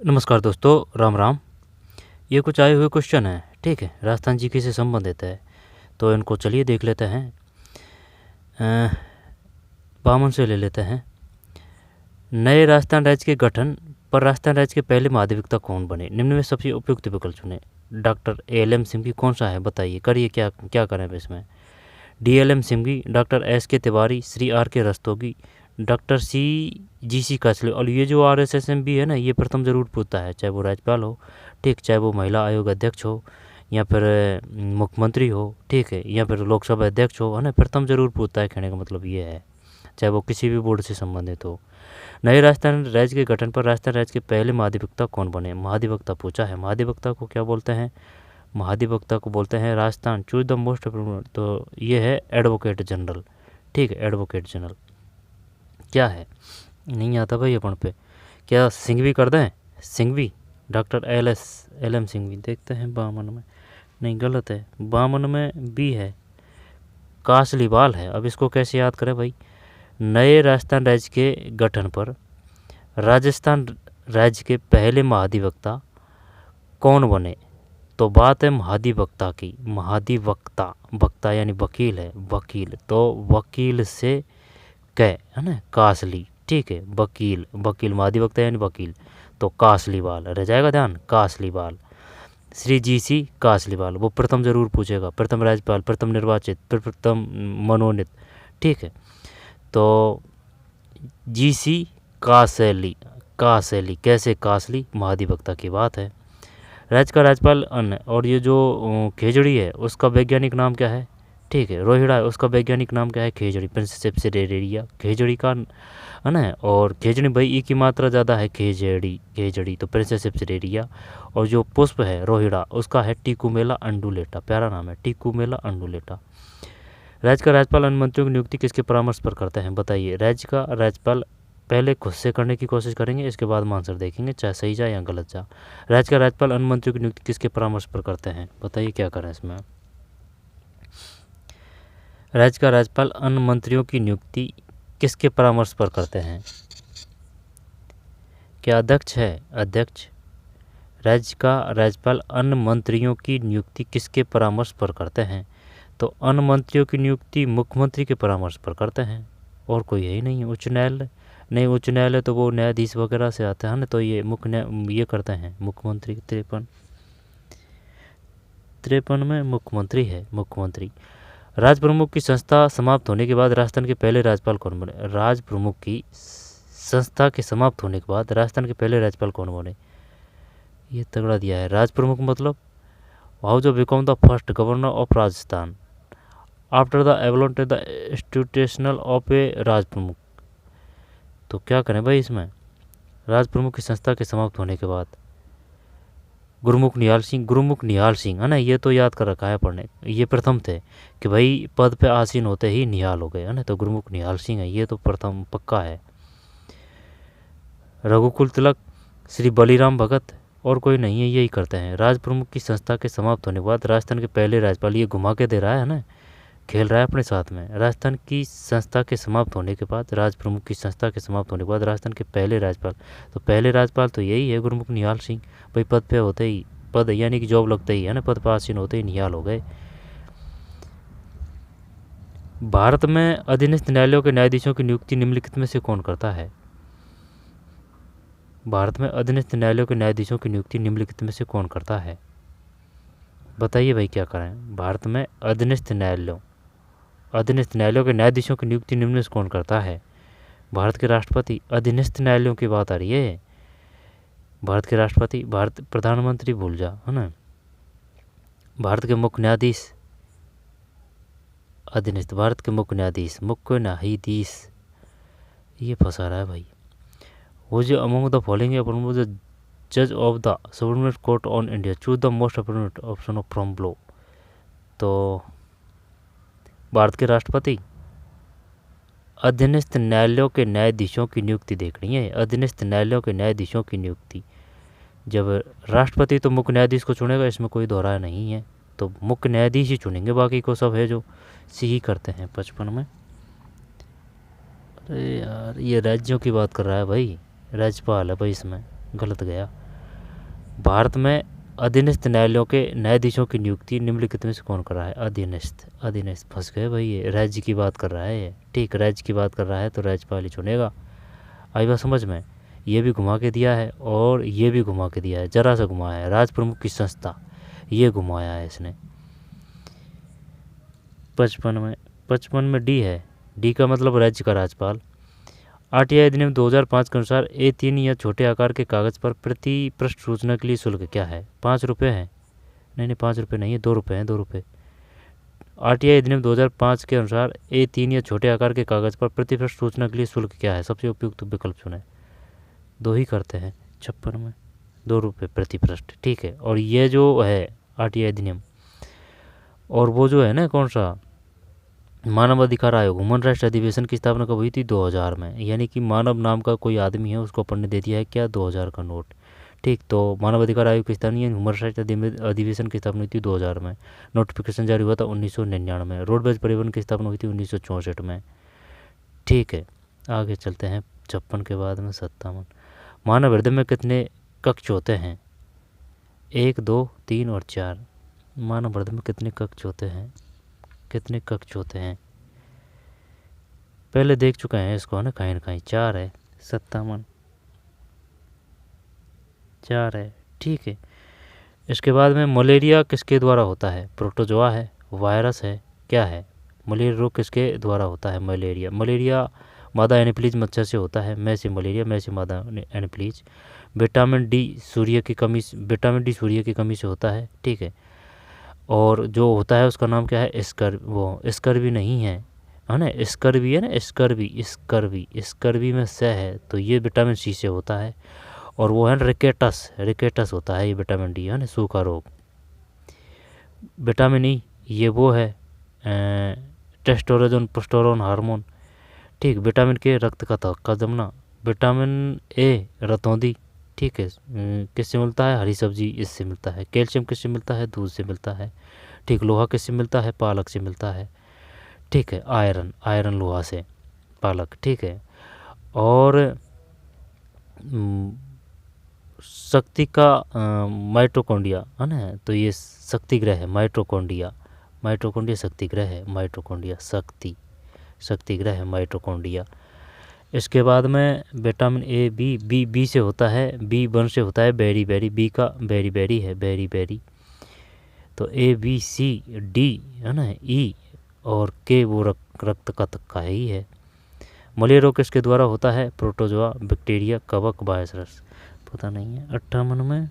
नमस्कार दोस्तों, राम राम। ये कुछ आए हुए क्वेश्चन हैं, ठीक है, राजस्थान जीके से संबंधित है, तो इनको चलिए देख लेते हैं। बामन से ले लेते हैं। नए राजस्थान राज्य के गठन पर राजस्थान राज्य के पहले महाधिवक्ता कौन बने? निम्न में सबसे उपयुक्त विकल्प चुने। Doctor ALM Singhvi. कौन सा है बताइए, करिए, क्या क्या करें अब इसमें। DLM Singhvi, doctor SK Tiwari, Shri RK Rastogi, doctor CGC काचले। और ये जो RSSMB है ना, ये प्रथम जरूर पूछता है, चाहे वो राज्यपाल हो, ठीक, चाहे वो महिला आयोग अध्यक्ष हो, या फिर मुख्यमंत्री हो, ठीक है, या फिर लोकसभा अध्यक्ष हो, है ना, प्रथम जरूर पूछता है। कहने का मतलब ये है, चाहे वो किसी भी बोर्ड से संबंधित हो। नए राजस्थान राज्य के गठन पर राजस्थान राज्य के पहले महाधिवक्ता कौन बने? महाधिवक्ता पूछा है। महाधिवक्ता को क्या बोलते हैं? महाधिवक्ता को बोलते हैं राजस्थान चूज द मोस्ट। तो ये है एडवोकेट जनरल, ठीक है, एडवोकेट जनरल। क्या है, नहीं आता भाई अपन पे। क्या सिंघवी कर दें? Singhvi, doctor LM Singhvi. देखते हैं बामन में, नहीं गलत है, बामन में B है, कासलीवाल है। अब इसको कैसे याद करें भाई? नए राजस्थान राज्य के गठन पर राजस्थान राज्य के पहले महाधिवक्ता कौन बने? तो बात है महाधिवक्ता की। महाधिवक्ता, वक्ता यानी वकील है, वकील, तो वकील से कै, है ना, कासली, ठीक है, वकील, वकील, महाधिवक्ता यानी वकील, तो कासलीवाल रह जाएगा, ध्यान, कासलीवाल। श्री GC कासलीवाल, वो प्रथम जरूर पूछेगा, प्रथम राज्यपाल, प्रथम निर्वाचित, प्रथम मनोनीत, ठीक है। तो GC कासली, कासली कैसे कासली, महाधिवक्ता की बात है। राज्य का राज्यपाल अन्य, और ये जो खेजड़ी है उसका वैज्ञानिक नाम क्या है? ठीक है, रोहिड़ा है, उसका वैज्ञानिक नाम क्या है? खेजड़ी, प्रिंसेप सेरेरिया, खेजड़ी का, है ना। और खेजड़ी भाई ई की मात्रा ज़्यादा है, खेजड़ी, खेजड़ी, तो प्रिंसेप सेरेरिया। और जो पुष्प है रोहिड़ा, उसका है टिकुमेला अंडुलेटा, प्यारा नाम है, टिकुमेला अंडुलेटा। राज्य का राज्यपाल अन्य मंत्रियों की नियुक्ति किसके परामर्श पर करते हैं? बताइए। राज्य का राज्यपाल पहले खुद से करने की कोशिश करेंगे, इसके बाद आंसर देखेंगे, चाहे सही जा या गलत जा। राज्य का राज्यपाल अन्य मंत्रियों की नियुक्ति किसके परामर्श पर करते हैं? बताइए, क्या करें इसमें। राज्य का राज्यपाल अन्य मंत्रियों की नियुक्ति किसके परामर्श पर करते हैं? क्या अध्यक्ष है? अध्यक्ष। राज्य का राज्यपाल अन्य मंत्रियों की नियुक्ति किसके परामर्श पर करते हैं? तो अन्य मंत्रियों की नियुक्ति मुख्यमंत्री के परामर्श पर करते हैं, और कोई है ही नहीं। उच्च न्यायालय नहीं, उच्च न्यायालय तो वो न्यायाधीश वगैरह से आते हैं ना, तो ये ये करते हैं मुख्यमंत्री। 53 में मुख्यमंत्री है, मुख्यमंत्री। राज प्रमुख की संस्था समाप्त होने के बाद राजस्थान के पहले राज्यपाल कौन बने? राज प्रमुख की संस्था के समाप्त होने के बाद राजस्थान के पहले राज्यपाल कौन बने? ये तगड़ा दिया है। राज प्रमुख मतलब हाउ जो became the first governor of Rajasthan after the एवलॉन्ट the institutional of a Rajpramukh. तो क्या करें भाई इसमें? राज प्रमुख की संस्था के समाप्त होने के बाद गुरुमुख निहाल सिंह, गुरुमुख निहाल सिंह, है ना, ये तो याद कर रखा है पढ़ने। ये प्रथम थे कि भाई पद पे आसीन होते ही निहाल हो गए, है ना, तो गुरुमुख निहाल सिंह है, ये तो प्रथम पक्का है। रघुकुल तिलक, श्री बलीराम भगत, और कोई नहीं है, यही करते हैं। राज प्रमुख की संस्था के समाप्त होने के बाद राजस्थान के पहले राज्यपाल, ये घुमा के दे रहा है ना, खेल रहा है अपने साथ में। राजस्थान की संस्था के समाप्त होने के बाद, राज प्रमुख की संस्था के समाप्त होने के बाद राजस्थान के पहले राज्यपाल, तो पहले राज्यपाल तो यही है, गुरुमुख निहाल सिंह। भाई पद पे होते ही, पद यानी कि जॉब लगते ही, है ना, पद पर आसीन होते ही निहाल हो गए। भारत में अधीनस्थ न्यायालयों के न्यायाधीशों की नियुक्ति निम्नलिखित में से कौन करता है? भारत में अधीनस्थ न्यायालयों के न्यायाधीशों की नियुक्ति निम्नलिखित में से कौन करता है? बताइए भाई, क्या करें। भारत में अधीनस्थ न्यायालयों के न्यायाधीशों की नियुक्ति निम्न में से कौन करता है? भारत के राष्ट्रपति। अधीनस्थ न्यायालयों की बात आ रही है, भारत के राष्ट्रपति, भारत प्रधानमंत्री भूल जा, है ना। भारत के मुख्य न्यायाधीश, अधीनस्थ, भारत के मुख्य न्यायाधीश, मुख्य न्यायाधीश, ये फंसा रहा है भाई। वो जो among the following upon the जज of the supreme court on India, choose the most appropriate option of from below. तो भारत के राष्ट्रपति। अधीनस्थ न्यायालयों के न्यायाधीशों की नियुक्ति देखनी है, अधीनस्थ न्यायालयों के न्यायाधीशों की नियुक्ति। जब राष्ट्रपति तो मुख्य न्यायाधीश को चुनेगा, इसमें कोई दोहरा नहीं है, तो मुख्य न्यायाधीश ही चुनेंगे, बाकी को सब है जो सी ही करते हैं। 55 में, अरे यार ये राज्यों की बात कर रहा है भाई, राज्यपाल है भाई, इसमें गलत गया। भारत में अधीनस्थ न्यायालयों के न्यायाधीशों की नियुक्ति निम्नलिखित में से कौन कर रहा है? अधीनस्थ फंस गए भाई, ये राज्य की बात कर रहा है ये। ठीक, राज्य की बात कर रहा है तो राज्यपाल ही चुनेगा। आई बात समझ में? ये भी घुमा के दिया है और ये भी घुमा के दिया है, जरा सा घुमाया है। राज प्रमुख की संस्था, ये घुमाया है इसने। 55 में डी है। डी का मतलब राज्य का राज्यपाल। आरटीआई अधिनियम 2005 के अनुसार A3 या छोटे आकार के कागज़ पर प्रति पृष्ठ सूचना के लिए शुल्क क्या है? 5 रुपये है? नहीं, 5 रुपये नहीं है, 2 रुपये हैं, 2 रुपये। आरटीआई अधिनियम 2005 के अनुसार A3 या छोटे आकार के कागज़ पर प्रति पृष्ठ सूचना के लिए शुल्क क्या है? सबसे उपयुक्त विकल्प चुने। 2 ही करते हैं 56 में, 2 रुपये प्रति पृष्ठ। ठीक है, और ये जो है आरटीआई अधिनियम, और वो जो है ना कौन सा मानव अधिकार आयोग, ह्यूमन राइट्स अधिवेशन की स्थापना कब हुई थी? 2000 में। यानी कि मानव नाम का कोई आदमी है, उसको अपन ने दे दिया है क्या? 2000 का नोट। ठीक, तो मानव अधिकार आयोग की स्थापना ह्यूमन राइट्स अधिवेशन की स्थापना हुई थी 2000 में। नोटिफिकेशन जारी हुआ था 1999 में। रोडवेज परिवहन की स्थापना हुई थी 1964 में। ठीक है, आगे चलते हैं 56 के बाद में 57। मानव हृदय में कितने कक्ष होते हैं? 1, 2, 3 और 4। मानव हृदय में कितने कक्ष होते हैं? कितने कक्ष होते हैं? पहले देख चुके हैं इसको है ना कहीं 4 है। 57 4 है। ठीक है, इसके बाद में मलेरिया किसके द्वारा होता है? प्रोटोजोआ है, वायरस है, क्या है? मलेरिया रोग किसके द्वारा होता है? मलेरिया मादा एनोफिलीज मच्छर से होता है। मैं से मलेरिया, मैं से मादा एनोफिलीज। विटामिन डी सूर्य की कमी से होता है। ठीक है, और जो होता है उसका नाम क्या है? स्कर्वी नहीं है ना? स्कर्वी है ना, स्कर्वी में से है, तो ये विटामिन सी से होता है। और वो है रिकेटस होता है ये विटामिन डी, है ना, सूखा रोग। विटामिन ई, ये वो है टेस्टोस्टेरोन प्रोस्टेरोन हार्मोन। ठीक, विटामिन के रक्त का जमना। Vitamin A रतौंधी। ठीक है, किससे मिलता है? हरी सब्जी इससे मिलता है। कैल्शियम किससे मिलता है? दूध से मिलता है। ठीक, लोहा किससे मिलता है? पालक से मिलता है। ठीक है, आयरन लोहा से, पालक। ठीक है, और शक्ति का माइटोकॉन्ड्रिया है ना, तो ये शक्ति ग्रह है माइटोकॉन्ड्रिया शक्ति ग्रह है। माइटोकॉन्ड्रिया शक्ति ग्रह है माइटोकॉन्ड्रिया। इसके बाद में विटामिन ए बी से होता है, B1 से होता है बेरी। बी का बेरी है, बेरी। तो A B C D है ना, E और K वो रक्त का ही है। मलेरिया रोग किसके द्वारा होता है? प्रोटोजोआ, बैक्टीरिया, कवक, वायरस। पता नहीं है। 58 में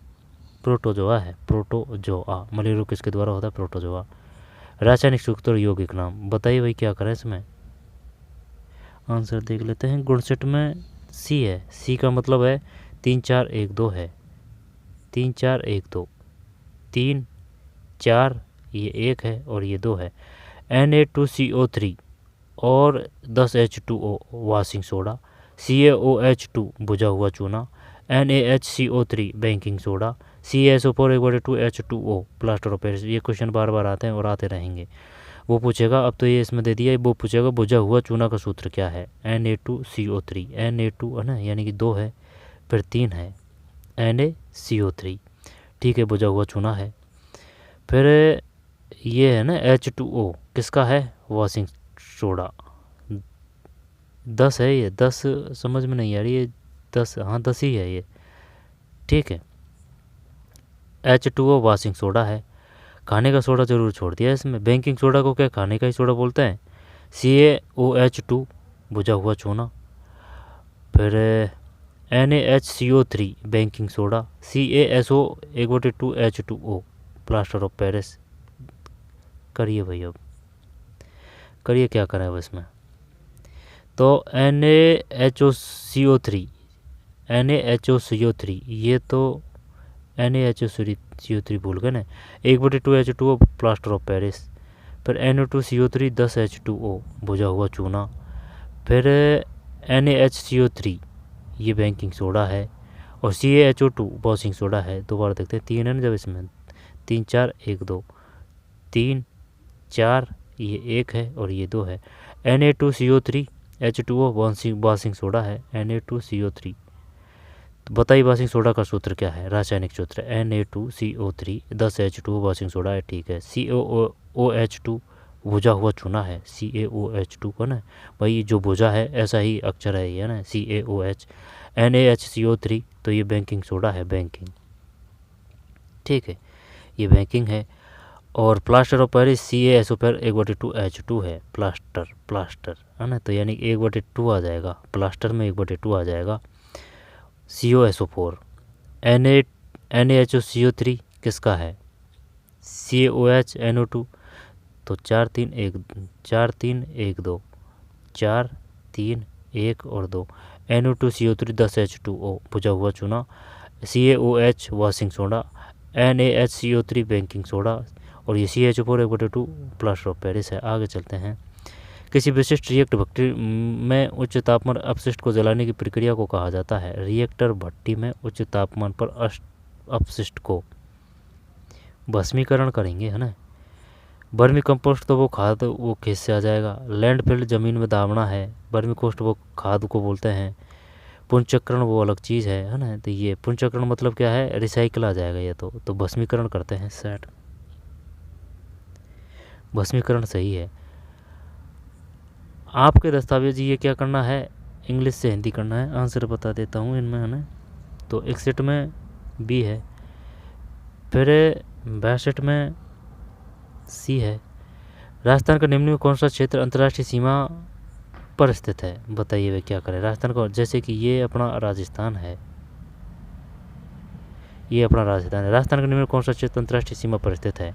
प्रोटोजोआ है, प्रोटोजोआ। मलेरिया रोग किसके द्वारा होता है? प्रोटोजोआ। रासायनिक सूत्र और यौगिक नाम बताइए भाई, क्या करें इसमें? आंसर देख लेते हैं। गुणसेट में सी है। सी का मतलब है 3 4 1 2 है। 3 4 1 2, 3 4 ये 1 है और ये 2 है। Na2CO3 और 10H2O वॉशिंग सोडा। CaOH2 बुझा हुआ चूना। NaHCO3 baking soda. CaSO4 1/2 H2O plaster of Paris. ये क्वेश्चन बार बार आते हैं और आते रहेंगे। वो पूछेगा, अब तो ये इसमें दे दिया, वो पूछेगा बुझा हुआ चूना का सूत्र क्या है? Na2CO3। Na2 है ना, यानी कि 2 है, फिर 3 है, NaCO3। ठीक है, बुझा हुआ चूना है। फिर ये है ना H2O, किसका है? Washing soda. 10 है ये, 10 समझ में नहीं आ रही है, 10 हाँ 10 ही है ये। ठीक है, H2O वॉशिंग सोडा है। खाने का सोडा जरूर छोड़ दिया इसमें। बेकिंग सोडा को क्या खाने का ही सोडा बोलते हैं? CaOH2 बुझा हुआ चूना। फिर NaHCO3 baking soda. CaSO 1/2 H2O plaster of Paris. करिए भाई, अब करिए, क्या करें अब इसमें? तो NaHCO3 ये तो NaHCO3 भूल गए ना। 1/2 H2O प्लास्टर ऑफ पेरिस। फिर NO2CO3 10H2O बुझा हुआ चूना। फिर NaHCO3 ये बेकिंग सोडा है। और CaHO2 वॉशिंग सोडा है। दोबारा देखते हैं, 3 है ना जब इसमें, 3 4 1 2, 3 4 ये 1 है और ये 2 है। Na2CO3 H2O वॉशिंग सोडा है। Na2CO3 तो बताइए वाशिंग सोडा का सूत्र क्या है, रासायनिक सूत्र Na2CO3 10H2 वाशिंग सोडा है, ठीक है। CaOH2 भुजा हुआ चूना है, CaOH2 का ना भाई जो भुजा है ऐसा ही अक्षर है ये ना CaOH। NaHCO3 तो ये बेकिंग सोडा है, बेकिंग, ठीक है, ये बेकिंग है। और प्लास्टर ऑफ पेरिस CaSO पर 1/2H2 है, प्लास्टर है ना, तो यानी 1/2 आ जाएगा, प्लास्टर में 1/2 आ जाएगा। COSO4 NaHCO3 किसका है, CaOH NO2, तो 4 3 1 2 4 3 1 और 2 NO2CO3 10H2O बुझा हुआ चूना, CaOH washing soda, NaHCO3 baking soda और ये CaHO4 1/2 प्लास्टर ऑफ पेरिस है। आगे चलते हैं। किसी विशिष्ट रिएक्टर भट्टी में उच्च तापमान अपशिष्ट को जलाने की प्रक्रिया को कहा जाता है। रिएक्टर भट्टी में उच्च तापमान पर अपशिष्ट को भस्मीकरण करेंगे, है ना। वर्मी कंपोस्ट तो वो खाद वो खेत से आ जाएगा। लैंडफिल ज़मीन में दावना है, वर्मी कंपोस्ट वो खाद को बोलते हैं। पुनर्चक्रण वो अलग चीज़ है ना। तो ये पुनर्चक्रण मतलब क्या है, रिसाइकिल आ जाएगा ये तो भस्मीकरण करते हैं, सेट, भस्मीकरण सही है। आपके दस्तावेज ये क्या करना है, इंग्लिश से हिंदी करना है। आंसर बता देता हूँ इनमें, है ना। तो 61 में बी है, फिर 62 में सी है। राजस्थान का निम्न में कौन सा क्षेत्र अंतर्राष्ट्रीय सीमा पर स्थित है, बताइए वे क्या करें। राजस्थान को, जैसे कि ये अपना राजस्थान है, ये अपना राजस्थान है। राजस्थान का निम्न में कौन सा क्षेत्र अंतर्राष्ट्रीय सीमा पर स्थित है,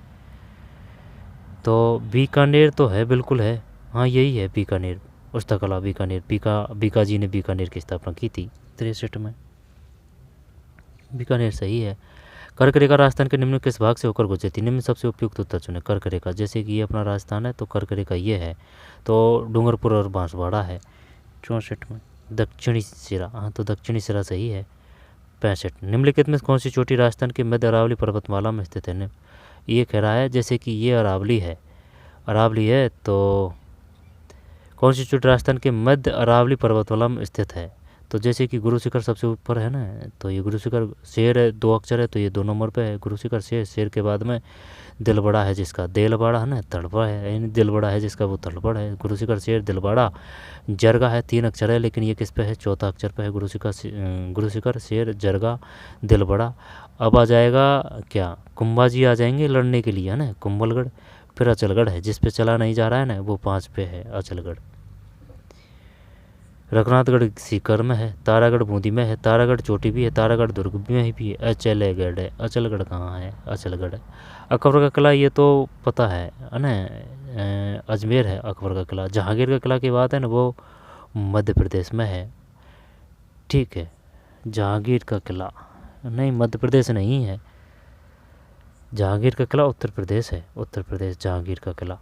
तो बीकानेर तो है, बिल्कुल है, हाँ यही है बीकानेर, पुस्तकला बीकानेर। बीका जी ने बीकानेर की स्थापना की थी 63 में, बीकानेर सही है। कर्क रेखा राजस्थान के निम्न किस भाग से होकर गुजरती, निम्न सबसे उपयुक्त उत्तर चुने। कर्क रेखा, जैसे कि ये अपना राजस्थान है तो कर्क रेखा ये है, तो डूंगरपुर और बांसवाड़ा है। 64 में दक्षिणी सिरा, हाँ तो दक्षिणी सिरा सही है। 65 निम्नलिखित में कौन सी चोटी राजस्थान के मध्य अरावली पर्वतमाला में स्थित है। ये कह रहा है जैसे कि ये अरावली है तो कौन सी चोटी राजस्थान के मध्य अरावली पर्वतमाला में स्थित है, तो जैसे कि गुरु शिखर सबसे ऊपर है ना, तो ये गुरु शिखर, शेर है 2 अक्षर है तो ये 2 नंबर पे है गुरु शिखर, शेर के बाद में दिलबड़ा है जिसका देलबाड़ा है ना, तड़पा है, यानी दिलबड़ा है जिसका वो तड़पड़ है। गुरु शिखर, शेर, दिलबाड़ा, जरगा है 3 अक्षर है, लेकिन ये किस पे है, 4था अक्षर पे है। गुरु शिखर, शेर, जरगा, दिलबड़ा। अब आ जाएगा क्या, कुंभाजी आ जाएंगे लड़ने के लिए, है ना, कुंभलगढ़। फिर अचलगढ़ है, जिस पे चला नहीं जा रहा है ना, वो 5 पे है अचलगढ़। रघुनाथगढ़ सीकर में है, तारागढ़ बूंदी में है, तारागढ़ चोटी भी है, तारागढ़ दुर्ग में भी है, अचलगढ़ है। अचलगढ़ कहाँ है, अचलगढ़। अकबर का किला ये तो पता है ना, अजमेर है अकबर का किला। जहांगीर का किला की बात है ना, वो मध्य प्रदेश में है, ठीक है। जहांगीर का किला नहीं, मध्य प्रदेश नहीं है, जहांगीर का किला उत्तर प्रदेश है, उत्तर प्रदेश जहांगीर का किला।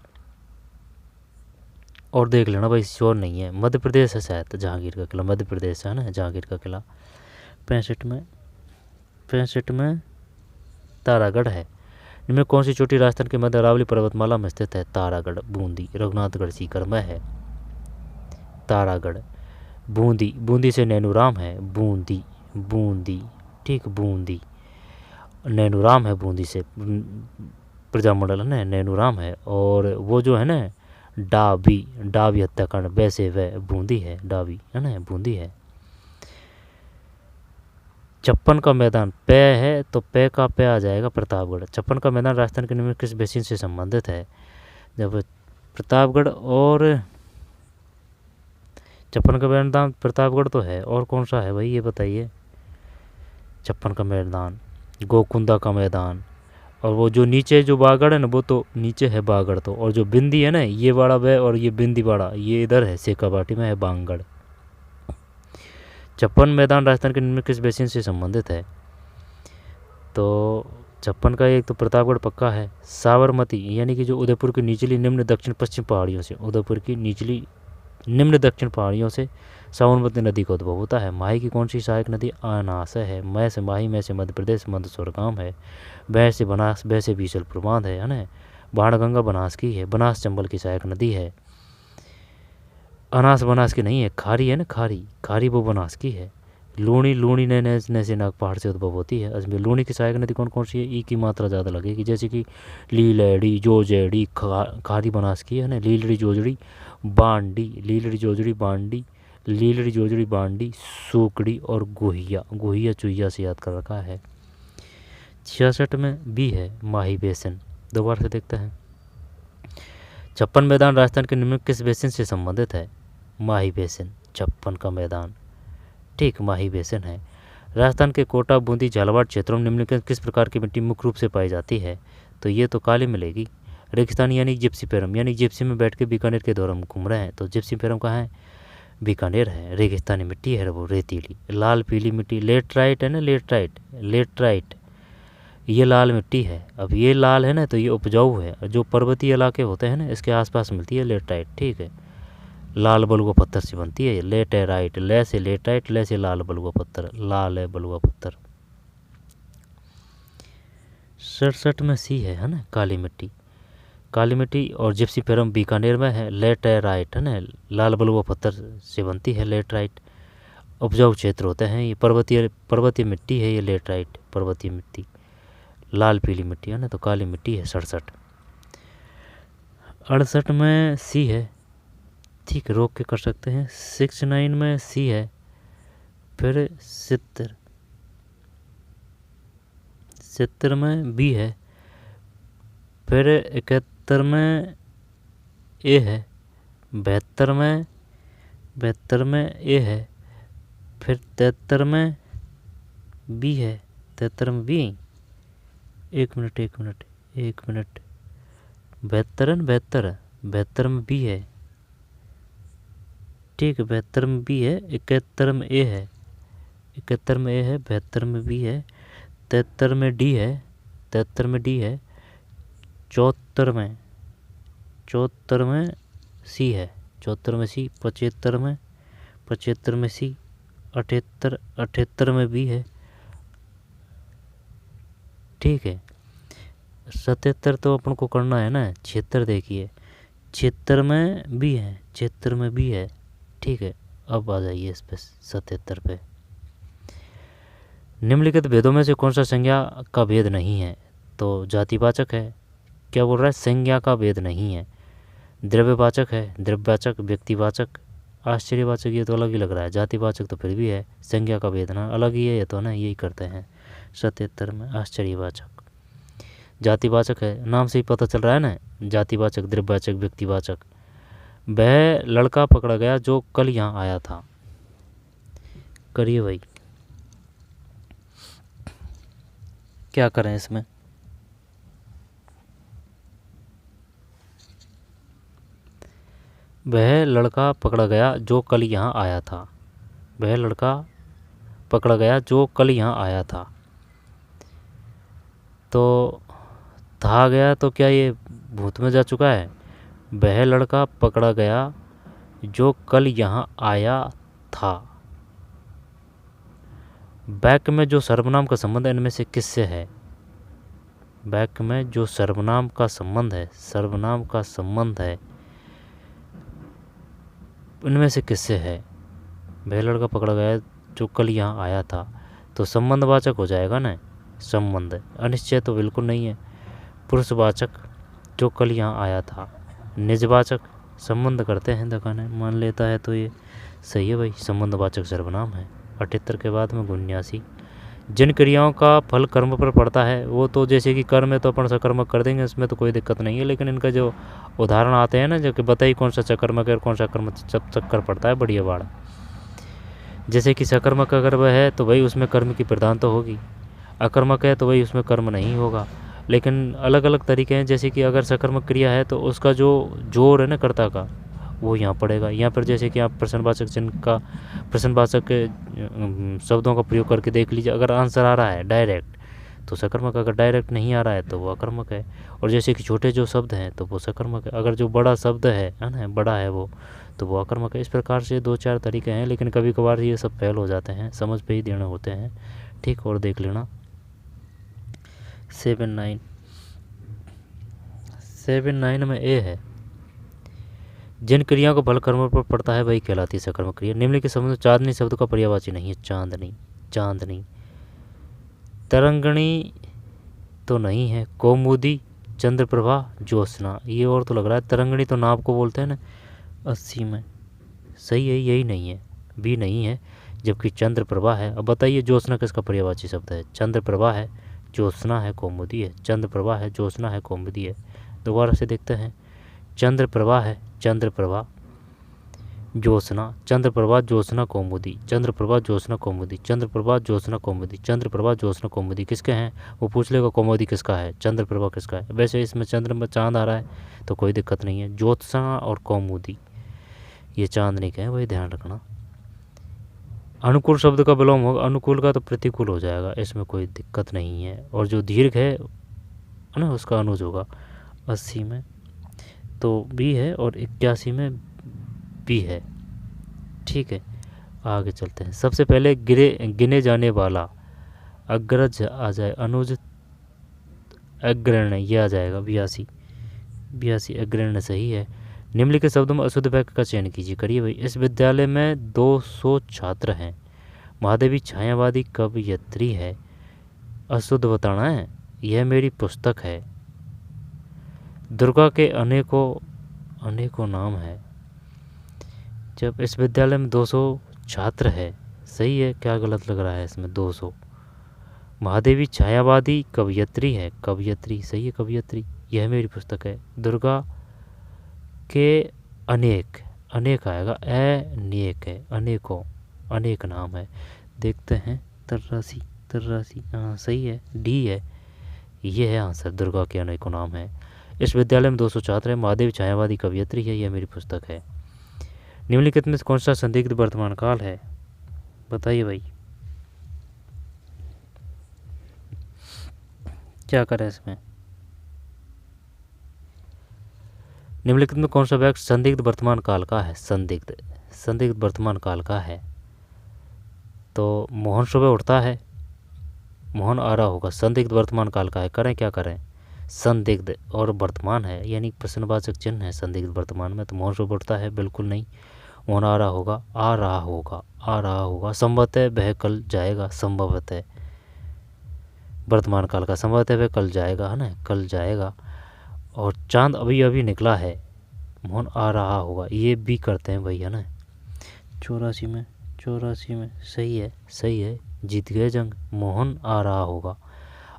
और देख लेना भाई, श्योर नहीं है, मध्य प्रदेश है शायद जहांगीर का किला, मध्य प्रदेश है ना जहांगीर का किला। 65 में तारागढ़ है। इनमें कौन सी चोटी राजस्थान के मध्य अरावली पर्वतमाला में स्थित है, तारागढ़, बूंदी, रघुनाथगढ़ सीकर में है तारागढ़। बूंदी से नैनूराम है, बूंदी, ठीक, बूंदी, नैनूराम है बूंदी से, प्रजामंडल है ना, नैनूराम है। और वो जो है ना डाबी हत्याकांड, वैसे वह बूंदी है, डाबी है ना, बूंदी है। 56 का मैदान पे है, तो पे का पे आ जाएगा प्रतापगढ़। 56 का मैदान राजस्थान के निम्न किस बेसिन से संबंधित है, जब प्रतापगढ़ और 56 का मैदान प्रतापगढ़ तो है, और कौन सा है भाई ये बताइए। 56 का मैदान, गोकुंदा का मैदान, और वो जो नीचे जो बागड़ है ना, वो तो नीचे है बागड़ तो, और जो बिंदी है ना, ये वाड़ा वह और ये बिंदी वाड़ा ये इधर है, सेकाबाटी में है बांगड़। 56 मैदान राजस्थान के निम्न किस बेसिन से संबंधित है, तो 56 का एक तो प्रतापगढ़ पक्का है, साबरमती यानी कि जो उदयपुर की निचली निम्न दक्षिण पश्चिम पहाड़ियों से, उदयपुर की निचली निम्न दक्षिण पहाड़ियों से साबरमती नदी का उद्भव होता है। माही की कौन सी सहायक नदी, अनास है। मैं से माही, में से मध्य प्रदेश, मंदसौरगाम है। बह से बनास, बह से बीसलपुर बांध है ना। बाणगंगा बनास की है, बनास चंबल की सहायक नदी है। अनास बनास की नहीं है, खारी है ना, खारी वो बनास की है। लूणी, लूणी नैसे नाग पहाड़ से उद्भव होती है। अजमेर। लूणी की सहायक नदी कौन कौन सी है? ई की मात्रा ज़्यादा लगेगी, जैसे कि लीलड़ी, जोजेड़ी, खारी बनास की है ना, लीलड़ी जोजड़ी बांडी, लीलड़ी जोजड़ी बांडी, लीलड़ी जोजड़ी बांडी, सूकड़ी और गोहिया। गोहिया चुहिया से याद कर रखा है। 66 में बी है माही बेसिन। दोबारा से देखते हैं। 56 मैदान राजस्थान के निम्न किस बेसिन से संबंधित है? माही बेसिन। 56 का मैदान ठीक माही बेसिन है। राजस्थान के कोटा, बूंदी, झालावाड़ क्षेत्रों में निम्नलिखित किस प्रकार की मिट्टी मुख्य रूप से पाई जाती है? तो ये तो काली मिलेगी। रेगिस्तान यानी जिप्सीफेरम, यानी जिप्सी में बैठ के बीकानेर के दौरान घूम रहे हैं, तो जिप्सीफेरम कहाँ है? बीकानेर है। रेगिस्तानी मिट्टी है वो रेतीली। लाल पीली मिट्टी लेटराइट है ना, लेटराइट, लेटराइट ये लाल मिट्टी है। अब ये लाल है ना तो ये उपजाऊ है। जो पर्वतीय इलाके होते हैं ना इसके आसपास मिलती है लेटराइट। ठीक है, लाल बलुआ पत्थर से बनती है लेटेराइट। ले से लेटराइट, ले से लाल बलुआ पत्थर, लाल है बलुआ पत्थर। 67 में सी है ना काली मिट्टी। काली मिट्टी और जिप्सीफेरम बीकानेर में है। लेटेराइट है ना, लाल बलुआ पत्थर से बनती है लेटराइट। उपजाऊ क्षेत्र होते हैं ये, पर्वतीय मिट्टी है ये लेटराइट, पर्वतीय मिट्टी। लाल पीली मिट्टी है ना, तो काली मिट्टी है। 67। 68 में सी है। ठीक, रोक के कर सकते हैं। 69 में सी है। फिर 70 में बी है। फिर 71 में ए है। 72 में ए है। फिर 73 में बी है। 73 में बी। एक मिनट 72 में बी है। ठीक है, 72 में बी है। 71 में ए है। 71 में ए है। 72 में बी है। 73 में डी है। 73 में डी है। 74 में सी है। 74 में सी। 75 में सी। 78 में बी है। ठीक है, 77 तो अपन को करना है ना। 76 देखिए, 76 में बी है। 76 में बी है। ठीक है, अब आ जाइए इस पे 77 पे। निम्नलिखित भेदों में से कौन सा संज्ञा का भेद नहीं है? तो जातिवाचक है। क्या बोल रहा है? संज्ञा का भेद नहीं है। द्रव्यवाचक है। द्रव्यवाचक, व्यक्तिवाचक, आश्चर्यवाचक ये तो अलग ही लग रहा है। जातिवाचक तो फिर भी है। संज्ञा का भेद ना अलग ही है ये तो ना, यही करते हैं 77 में। आश्चर्यवाचक। जातिवाचक है, नाम से ही पता चल रहा है ना। जातिवाचक, द्रव्यवाचक, व्यक्तिवाचक। वह लड़का पकड़ा गया जो कल यहाँ आया था। करिए भाई, क्या करें इसमें? वह लड़का पकड़ा गया जो कल यहाँ आया था। वह लड़का पकड़ा गया जो कल यहाँ आया था। तो था गया तो क्या ये भूत में जा चुका है? वह लड़का पकड़ा गया जो कल यहाँ आया था। बैक में जो सर्वनाम का संबंध है इनमें से किससे है? बैक में जो सर्वनाम का संबंध है इनमें से किससे है? वह लड़का पकड़ा गया जो कल यहाँ आया था, तो संबंधवाचक हो जाएगा ना। संबंध। अनिश्चय तो बिल्कुल नहीं है। पुरुषवाचक, जो कल यहाँ आया था। निजवाचक, संबंध करते हैं दखाने मान लेता है तो ये सही है भाई, संबंधवाचक सर्वनाम है। 78 के बाद में 79। जिन क्रियाओं का फल कर्म पर पड़ता है वो तो जैसे कि कर्म है तो अपन सकर्मक कर देंगे, इसमें तो कोई दिक्कत नहीं है। लेकिन इनका जो उदाहरण आते हैं ना, जो कि बताइए कौन सा सकर्मक है और कौन सा कर्म चक्कर पड़ता है, बढ़िया बाड़ा। जैसे कि सकर्मक अगर वह है तो वही उसमें कर्म की प्रधानता होगी। अकर्मक है तो वही उसमें कर्म नहीं होगा। लेकिन अलग अलग तरीके हैं। जैसे कि अगर सकर्मक क्रिया है तो उसका जो जोर है ना कर्ता का, वो यहाँ पड़ेगा। यहाँ पर जैसे कि आप प्रश्नवाचक चिन्ह का, प्रश्नवाचक के शब्दों का प्रयोग करके देख लीजिए। अगर आंसर आ रहा है डायरेक्ट तो सकर्मक, अगर डायरेक्ट नहीं आ रहा है तो वो अकर्मक है। और जैसे कि छोटे जो शब्द हैं तो वो सकर्मक है। अगर जो बड़ा शब्द है ना, बड़ा है वो, तो वो अकर्मक है। इस प्रकार से 2-4 तरीके हैं, लेकिन कभी कभार ये सब फेल हो जाते हैं, समझ पे ही देने होते हैं। ठीक, और देख लेना 79 में ए है। जिन क्रियाओं का फल कर्म पर पड़ता है वही कहलाती है सकर्मक क्रिया। निम्न के शब्द में चांदनी शब्द का पर्यायवाची नहीं है। चांदनी, चांदनी। तरंगणी तो नहीं है। कौमुदी, चंद्रप्रभा, ज्योत्सना, ये और तो लग रहा है। तरंगणी तो नाव को बोलते हैं ना 80 में, सही है, यही नहीं है, भी नहीं है। जबकि चंद्रप्रभा है। अब बताइए ज्योत्सना किसका पर्यायवाची शब्द है? चंद्रप्रभा है, ज्योत्सना है, कौमुदी है। चंद्रप्रभा है, ज्योत्सना है, कौमुदी है। दोबारा से देखते हैं। चंद्रप्रभा है, चंद्रप्रभा, ज्योत्सना, चंद्रप्रभा, ज्योत्सना, कौमुदी, चंद्रप्रभा, ज्योत्सना, कौमुदी, चंद्रप्रभा, ज्योत्सना, कौमुदी, चंद्रप्रभा, ज्योत्सना, कौमुदी किसके हैं? वो पूछ लेगा कौमुदी किसका है, चंद्रप्रभा किसका है। वैसे इसमें चंद्र चांद आ रहा है तो कोई दिक्कत नहीं है। ज्योत्सना और कौमुदी ये चांदनी के हैं, वही ध्यान रखना। अनुकूल शब्द का विलोम होगा। अनुकूल का तो प्रतिकूल हो जाएगा, इसमें कोई दिक्कत नहीं है। और जो दीर्घ है ना उसका अनुज होगा। 80 में तो बी है और 81 में बी है। ठीक है, आगे चलते हैं। सबसे पहले गिने जाने वाला अग्रज आ जाए, अनुज अग्रण्य ये आ जाएगा। 82, 82 अग्रण्य सही है। निम्नलिखित शब्दों में अशुद्ध वाक्य का चयन कीजिए। करिए भाई। इस विद्यालय में 200 छात्र हैं। महादेवी छायावादी कवयित्री है। अशुद्ध बताना है। यह मेरी पुस्तक है। दुर्गा के अनेकों नाम है। जब इस विद्यालय में 200 छात्र है, सही है, क्या गलत लग रहा है इसमें? 200। महादेवी छायावादी कवयित्री है, कवयित्री सही है, कवयित्री। यह मेरी पुस्तक है। दुर्गा के अनेक आएगा, अनेक है, अनेकों, अनेक नाम है। देखते हैं। तर्रासी हाँ सही है, डी है, ये है आंसर। दुर्गा के अनेकों नाम है। इस विद्यालय में 200 छात्र हैं। महादेवी छायावादी कवयित्री है। यह मेरी पुस्तक है। निम्नलिखित में कौन सा संदिग्ध वर्तमान काल है? बताइए भाई, क्या करें इसमें? निम्नलिखित में कौन सा वाक्य संदिग्ध वर्तमान काल का है? संदिग्ध वर्तमान काल का है। तो मोहन सुबह उठता है, मोहन आ रहा होगा, संदिग्ध वर्तमान काल का है। करें क्या करें? संदिग्ध और वर्तमान है, यानी प्रश्नवाचक चिन्ह है संदिग्ध वर्तमान में। तो मोहन सुबह उठता है, बिल्कुल नहीं। मोहन आ रहा होगा, आ रहा होगा। संभवतः वह कल जाएगा, संभवतः वर्तमान काल का। संभवतः वह कल जाएगा, है ना, कल जाएगा। और चांद अभी अभी निकला है, मोहन आ रहा होगा, ये भी करते हैं भाई, है ना। 84 में सही है, जीत गए जंग। मोहन आ रहा होगा।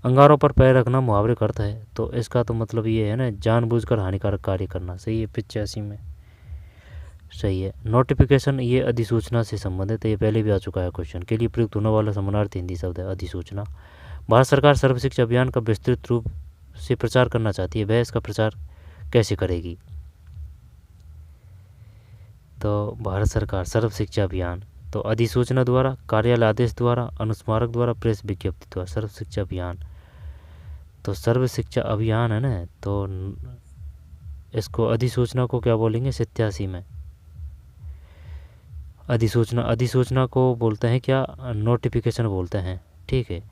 अंगारों पर पैर रखना मुहावरे का अर्थ है, तो इसका तो मतलब ये है ना, जानबूझकर हानिकारक कार्य करना। सही है, 85 में सही है। नोटिफिकेशन ये अधिसूचना से संबंधित है, ये पहले भी आ चुका है क्वेश्चन। के लिए प्रयुक्त होने वाला समानार्थी हिंदी शब्द है अधिसूचना। भारत सरकार सर्व शिक्षा अभियान का विस्तृत रूप से प्रचार करना चाहती है, वह इसका प्रचार कैसे करेगी? तो भारत सरकार सर्व शिक्षा अभियान तो अधिसूचना द्वारा, कार्यालय आदेश द्वारा, अनुस्मारक द्वारा, प्रेस विज्ञप्ति द्वारा। सर्व शिक्षा अभियान तो सर्व शिक्षा अभियान है ना, तो इसको अधिसूचना को क्या बोलेंगे? 87 में अधिसूचना को बोलते हैं क्या? नोटिफिकेशन बोलते हैं। ठीक है,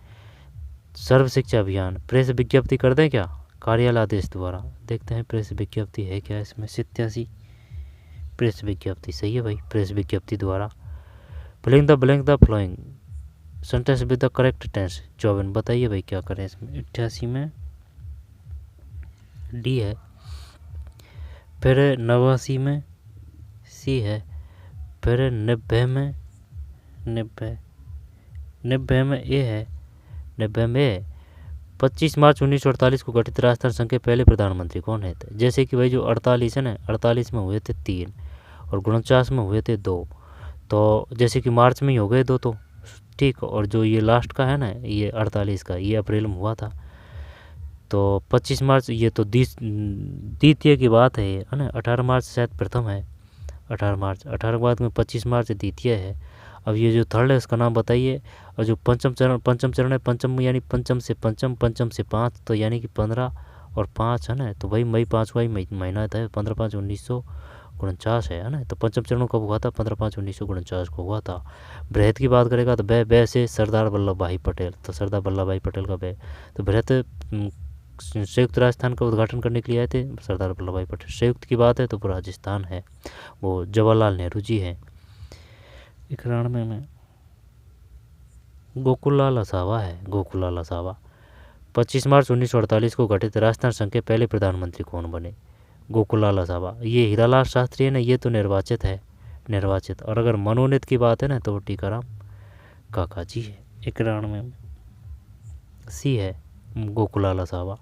सर्व शिक्षा अभियान। प्रेस विज्ञप्ति कर दें क्या? कार्यालय आदेश द्वारा। देखते हैं प्रेस विज्ञप्ति है क्या इसमें? 87 प्रेस विज्ञप्ति सही है भाई, प्रेस विज्ञप्ति द्वारा। Filling the blank the following sentence with the correct tense. 54 बताइए भाई क्या करें इसमें? 88 में डी है, फिर 89 में सी है, फिर 90 में ए है, 90 में 25 मार्च 1948 को गठित राजस्थान संघ के पहले प्रधानमंत्री कौन है? जैसे कि भाई जो 48 है ना, 48 में हुए थे 3 और 49 में हुए थे 2। तो जैसे कि मार्च में ही हो गए 2 तो ठीक। और जो ये लास्ट का है ना, ये 48 का, ये अप्रैल में हुआ था। तो 25 मार्च ये तो द्वितीय की बात है ना। 18 मार्च शायद प्रथम है, 18 के बाद में 25 मार्च द्वितीय है। अब ये जो थर्ड है इसका नाम बताइए। और जो पंचम चरण है, पंचम यानी पंचम से 5, तो यानी कि 15 और 5 है ना। तो भाई मई 5 का ही महीना था, 15/5/1949 है ना। तो पंचम चरण कब हुआ था? 15/5/1949 को हुआ था। बृहत की बात करेगा तो बै से सरदार वल्लभ भाई पटेल, तो सरदार वल्लभ भाई पटेल का बै। तो बृहत संयुक्त राजस्थान का उद्घाटन करने के लिए आए थे सरदार वल्लभ भाई पटेल। संयुक्त की बात है तो पूरा राजस्थान है, वो जवाहरलाल नेहरू जी हैं। 91 में गोकुललाल असावा है, गोकुललाल असावा। 25 मार्च 1948 को गठित राजस्थान संघ के पहले प्रधानमंत्री कौन बने? गोकुललाल असावा। ये हीरालाल शास्त्री है ना, ये तो निर्वाचित है, निर्वाचित। और अगर मनोनीत की बात है ना तो वो टीकाराम काका जी है। 91 में सी है गोकुललाल असावा।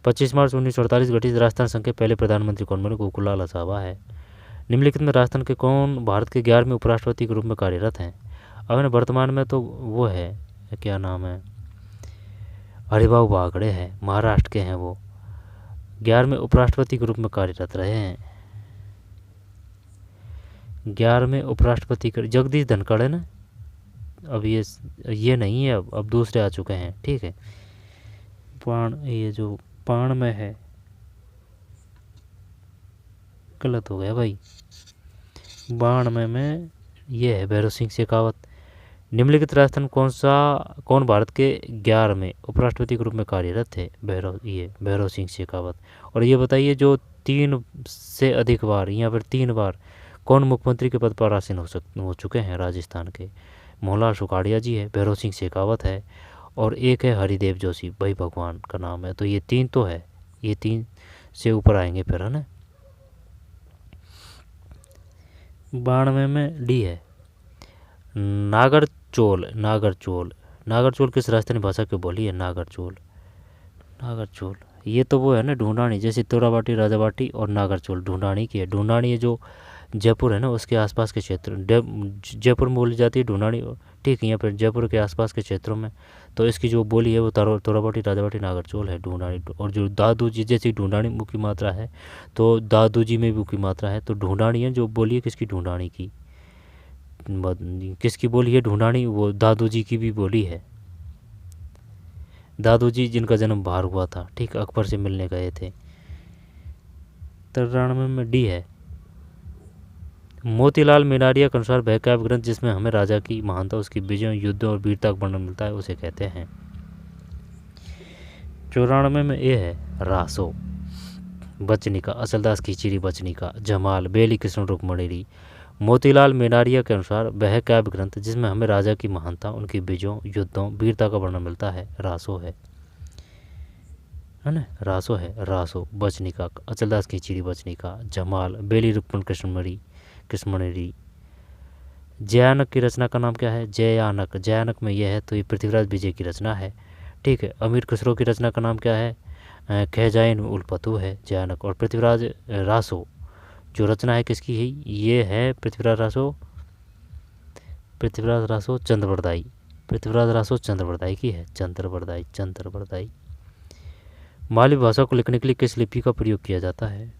25 मार्च 1948 गठित राजस्थान संघ के पहले प्रधानमंत्री कौन बने? गोकुललाल असावा है। निम्नलिखित में राजस्थान के कौन भारत के 11वें उपराष्ट्रपति के रूप में कार्यरत हैं? अब वर्तमान में तो वो है, क्या नाम है, हरिभाऊ बागड़े हैं, महाराष्ट्र के हैं वो। 11वें उपराष्ट्रपति के रूप में कार्यरत रहे हैं। 11वें उपराष्ट्रपति जगदीश धनखड़ है ना, अब ये नहीं है, अब दूसरे आ चुके हैं, ठीक है। ये जो पाण में है, गलत हो गया भाई, बाण में ये है भैरव सिंह शेखावत। निम्नलिखित राजस्थान कौन भारत के 11वें उपराष्ट्रपति के रूप में कार्यरत थे? भैरव सिंह शेखावत। और ये बताइए जो 3 से अधिक बार या फिर 3 बार कौन मुख्यमंत्री के पद पर आसीन हो चुके हैं राजस्थान के? मोहनलाल सुखाड़िया जी है, भैरव सिंह शेखावत है, और एक है हरिदेव जोशी, भाई भगवान का नाम है। तो ये 3 तो है, ये 3 से ऊपर आएंगे फिर, है ना। 92 में डी है नागरचोल। नागरचोल किस राजस्थानी भाषा की बोली है? नागरचोल। ये तो वो है ना ढूंढानी, जैसे तोराबाटी, राजाबाटी और नागरचोल ढूंढानी की है। ढूंढानी है जो जयपुर है ना उसके आसपास के क्षेत्र, जयपुर में बोली जाती है ढूंढानी, ठीक है। यहाँ पर जयपुर के आसपास के क्षेत्रों में तो इसकी जो बोली है वो तोराबाटी, राजाबाटी, नागरचोल है, ढूंढानी। और जो दादू जी, जैसी ढूंढानी मुख्य की मात्रा है तो दादू जी में भी मुख्य मात्रा है, तो ढूंढानी है जो बोली है किसकी? ढूंढानी की। किसकी बोली है? ढूंढानी, वो दादू जी की भी बोली है। दादू जी जिनका जन्म बाहर हुआ था, ठीक, अकबर से मिलने गए थे। 93 में डी है मोतीलाल मेनारिया के अनुसार वह काव्य ग्रंथ जिसमें हमें राजा की महानता, उसकी विजयों, युद्धों और वीरता का वर्णन मिलता है उसे कहते हैं। 94 में ये है रासो बचनिका, असलदास खिचड़ी बचनिका, जमाल, बेली कृष्ण रुक्मणी। मोतीलाल मेनारिया के अनुसार वह काव्य ग्रंथ जिसमें हमें राजा की महानता, उनकी विजयों, युद्धों, वीरता का वर्णन मिलता है रासो है ना, रासो है। रासो बचनिका, अचलदास खिचड़ी बचनिका, जमाल, बेली रुक्मण कृष्णमणि। जयानक की रचना का नाम क्या है? जयानक में यह है तो ये पृथ्वीराज विजय की रचना है, ठीक है। अमीर खुसरो की रचना का नाम क्या है? खैजाइन उल-फतू है जयानक। और पृथ्वीराज रासो जो रचना है किसकी है? ये है पृथ्वीराज रासो चंद्रवरदाई, की है, चंद्रवरदाई। मालवी भाषा को लिखने के लिए किस लिपि का प्रयोग किया जाता है?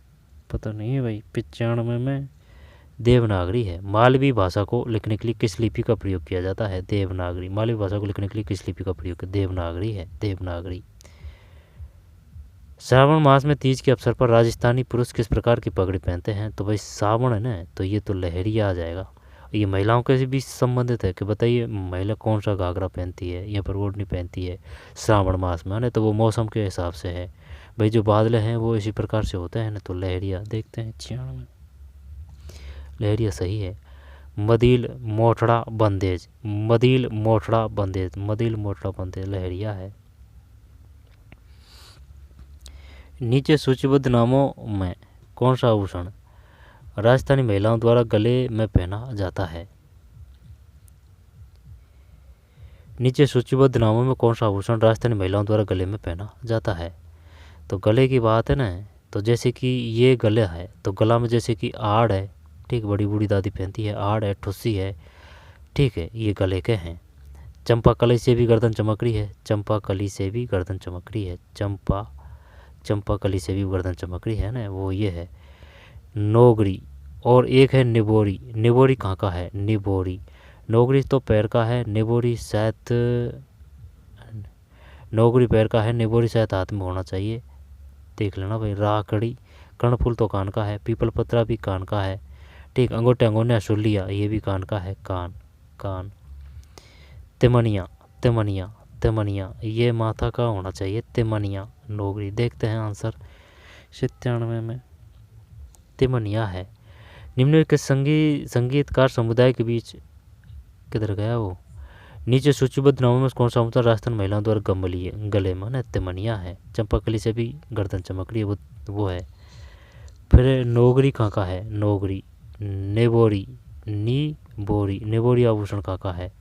पता नहीं है भाई। 95 में देवनागरी है। मालवी भाषा को लिखने के लिए किस लिपि का प्रयोग किया जाता है? देवनागरी। मालवी भाषा को लिखने के लिए किस लिपि का प्रयोग? देवनागरी है, देवनागरी। श्रावण मास में तीज के अवसर पर राजस्थानी पुरुष किस प्रकार की पगड़ी पहनते हैं? तो भाई सावण है ना, तो ये तो लहरिया आ जाएगा। ये महिलाओं के भी संबंधित है कि बताइए महिला कौन सा घाघरा पहनती है या फिर ओढ़नी पहनती है श्रावण मास में, है ना। तो वो मौसम के हिसाब से है भाई, जो बादल हैं वो इसी प्रकार से होते हैं ना, तो लहरिया। देखते हैं 96 में लहरिया सही है। मदील मोठड़ा बंदेज लहरिया है। नीचे सूचीबद्ध नामों में कौन सा आभूषण राजस्थानी महिलाओं द्वारा गले में पहना जाता है? नीचे सूचीबद्ध नामों में कौन सा आभूषण राजस्थानी महिलाओं द्वारा गले में पहना जाता है? तो गले की बात है ना, तो जैसे कि ये गला है तो गला में जैसे कि आड़ है, ठीक, बड़ी बूढ़ी दादी पहनती है, आड़ है, ठुस्सी है, ठीक है, ये गले के हैं। चंपा कली से भी गर्दन चमक रही है, चंपा कली से भी गर्दन चमक रही है ना, वो ये है नोगरी। और एक है निबोरी। निबोरी कहाँ का है? नोगरी तो पैर का है, निबोरी शायद नोगरी पैर का है, निबोरी शायद हाथ में होना चाहिए, देख लेना भाई। राखड़ी कर्णफूल तो कान का है, पीपल पत्रा भी कान का है, ठीक। अंगूठे अंगोने शुलिया ये भी कान का है, कान। तिमनिया ये माथा का होना चाहिए, तिमनिया नोगरी। देखते हैं आंसर 97 में तिमनिया है। निम्नलिखित के संगीतकार समुदाय के बीच किधर गया वो, नीचे सूचीबद्ध नामों में कौन सा होता है राजस्थान महिलाओं द्वारा गले में ना तिमनिया है। चंपाकली से भी गर्दन चमक रही है, वो है। फिर नोगरी कहाँ का है, नोगरी, नेबोरी, नीबोरी, नेबोरी आभूषण कहाँ का है,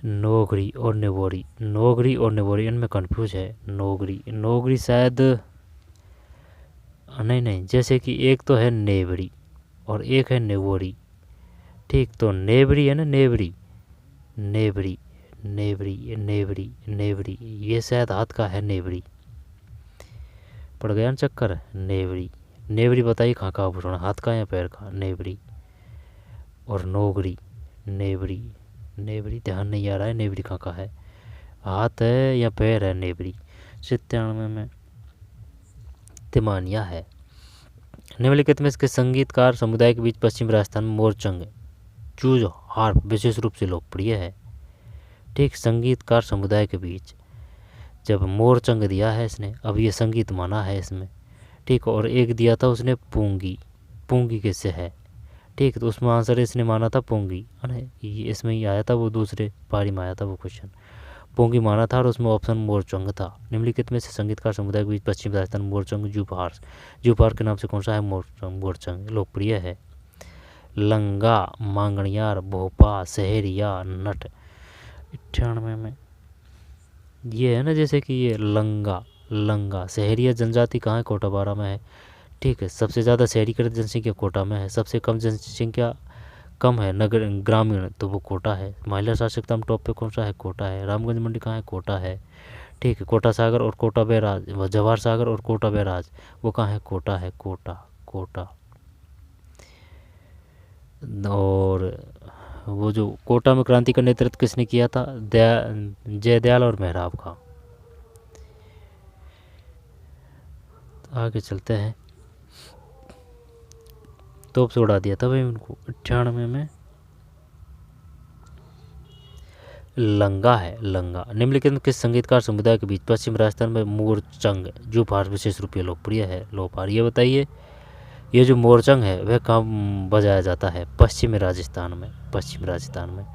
नोगरी और नेबोरी, नोगरी और नेबोरी इनमें कंफ्यूज है। नोगरी, नोगरी शायद नहीं, जैसे कि एक तो है नेबरी और एक है नेबोरी, ठीक, तो नेबरी है ना, नेबरी, नेबरी, नेबरी, नेबरी, नेबरी, ये शायद हाथ का है नेबरी, पड़ गया ना चक्कर, नेबरी। नेबरी बताइए कहाँ का आभूषण, हाथ का या पैर का, नेबरी। और नोगरी, नेबरी, नेबरी ध्यान नहीं आ रहा है, नेबरी कहाँ का है, हाथ है या पैर है नेबरी। 97 में तिमानिया है। निम्नलिखित में इसके संगीतकार समुदाय के बीच पश्चिम राजस्थान में मोरचंग चूज हार्प विशेष रूप से लोकप्रिय है। ठीक, संगीतकार समुदाय के बीच जब मोरचंग दिया है इसने, अब ये संगीत माना है इसमें, ठीक, और एक दिया था उसने पूंगी, पूंगी किससे है, ठीक, तो उसमें आंसर इसने माना था पूंगी, ये इसमें ही आया था, वो दूसरे पारी में आया था वो क्वेश्चन, पूंगी माना था और उसमें ऑप्शन मोरचंग था। निम्नलिखित में से संगीतकार समुदाय के बीच पश्चिम राजस्थान मोरचंग जूपहार के नाम से कौन सा है मोरचंग लोकप्रिय है। लंगा, मांगणियार, भोपा, सहरिया, नट। 98 में ये है ना, जैसे कि ये लंगा सहरिया जनजाति कहाँ है, कोटा बारा में है, ठीक है। सबसे ज़्यादा शहरीकृत जनसंख्या कोटा में है, सबसे कम जनसंख्या कम है नगर ग्रामीण, तो वो कोटा है। महिला साक्षरता में टॉप पे कौन सा है, कोटा है। रामगंज मंडी कहाँ है, कोटा है, ठीक है। कोटा सागर और कोटा बैराज, जवाहर सागर और कोटा बैराज वो कहाँ है, कोटा है, कोटा। और वो जो कोटा में क्रांति का नेतृत्व किसने किया था, जयदयाल और मेहराब का। आगे चलते हैं, तोप से उड़ा दिया था भाई उनको। 98 में लंगा है, लंगा। निम्नलिखित में किस संगीतकार समुदाय के बीच पश्चिम राजस्थान में मोरचंग जूपहार विशेष रूप से लोकप्रिय है, लोपार। ये बताइए, ये जो मोरचंग है वह कहाँ बजाया जाता है, पश्चिमी राजस्थान में।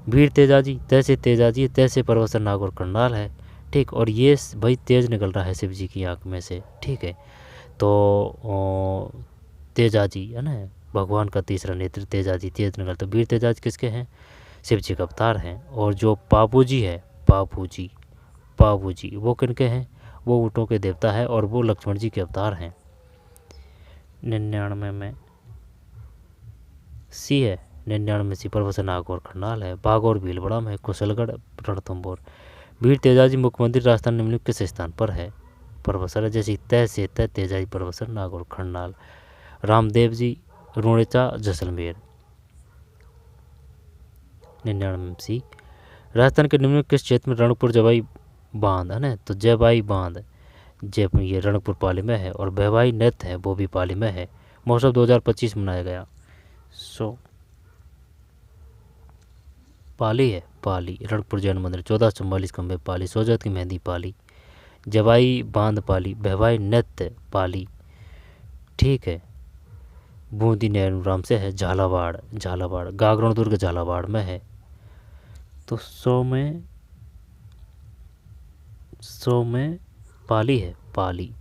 वीर तेजाजी, तैसे तेजाजी, तैसे परवसर नाग और करनाल है, ठीक। और ये भाई तेज निकल रहा है शिव जी की आँख में से, ठीक है। तो तेजाजी है ना, भगवान का तीसरा नेत्र तेजाजी, तेज निकलता। वीर तेजाज किसके हैं, शिव जी का अवतार हैं। और जो पाबूजी है, पाबूजी वो किनके हैं, वो ऊँटों के देवता है और वो लक्ष्मण जी के अवतार हैं। 99 में सी है, 99 में सी परवसन नाग और खरनाल है। बाघ और भीलवाड़ा में कुशलगढ़, रणथंभौर। वीर तेजाजी मुख्य मंदिर राजस्थान निम्नलिखित किस स्थान पर है, परवसर, जैसे तय से तय तेजाजी परवसर नाग और खरनाल। रामदेव जी, रुणेचा, जैसलमेर। 99 सी। राजस्थान के निम्नलिखित किस क्षेत्र में रणकपुर जवाई बांध है ना, तो जवाई बांध ये रणकपुर पाली में है। और भैवाई नृत्य है वो भी पाली में है। महोत्सव 2025 मनाया गया, पाली है, पाली। रणकपुर जैन मंदिर 1444 खंबे पाली। सोजत की मेहंदी पाली। जवाई बांध पाली। भैवाई नृत्य पाली, ठीक है। बूंदी नैनूराम से है, झालावाड़। गागरण दुर्ग झालावाड़ में है। तो 100 में पाली है, पाली